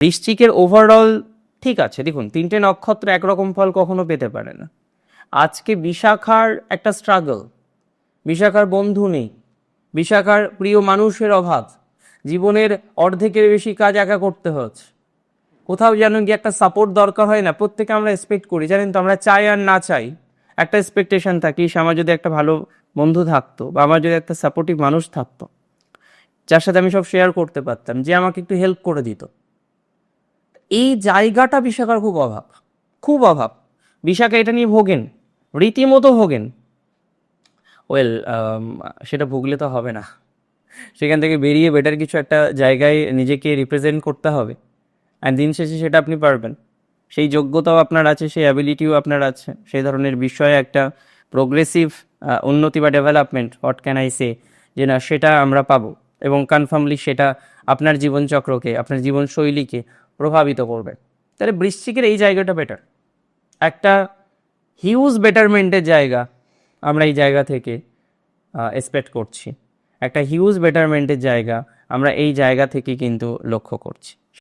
বৃশ্চিকের overall ঠিক আছে। দেখুন, 3টে নক্ষত্র একরকম ফল কখনো পেতে পারে না। আজকে বিশাখার একটা স্ট্রাগল, বিশাখার বন্ধু নেই, বিশাখার প্রিয় মানুষের অভাব, জীবনের অর্ধেকের বেশি কাজ একা করতে হচ্ছে, কোথাও যেন গিয়ে একটা সাপোর্ট দরকার হয় না। প্রত্যেকে আমরা এক্সপেক্ট করি, জানেন তো, আমরা চাই আর না চাই একটা এক্সপেকটেশন থাকি, আমার যদি একটা ভালো বন্ধু থাকতো বা আমার যদি একটা সাপোর্টিভ মানুষ থাকতো যার সাথে আমি সব শেয়ার করতে পারতাম, যে আমাকে একটু হেল্প করে দিত। এই জায়গাটা বিশাখার খুব অভাব, খুব অভাব। বিশাখা এটা নিয়ে ভোগেন, রীতিমতো ভোগেন। ওয়েল, সেটা ভুগলে তো হবে না, সেখান থেকে বেরিয়ে বেটার কিছু একটা জায়গায় নিজেকে রিপ্রেজেন্ট করতে হবে। আর দিন শেষে সেটা আপনি পারবেন, সেই যোগ্যতাও আপনার আছে, সেই অ্যাবিলিটিও আপনার আছে, সেই ধরনের বিষয়ে একটা প্রোগ্রেসিভ উন্নতি বা development, what can I say, যে না সেটা আমরা পাবো। এবং কনফার্মলি সেটা আপনার জীবনচক্রকে, আপনার জীবনশৈলীকে প্রভাবিত করবে। তাহলে বৃশ্চিকের এই জায়গাটা বেটার, একটা হিউজ বেটারমেন্টের জায়গা আমরা এই জায়গা থেকে এক্সপেক্ট করছি, একটা হিউজ বেটারমেন্টের জায়গা আমরা এই জায়গা থেকে কিন্তু লক্ষ্য করছি।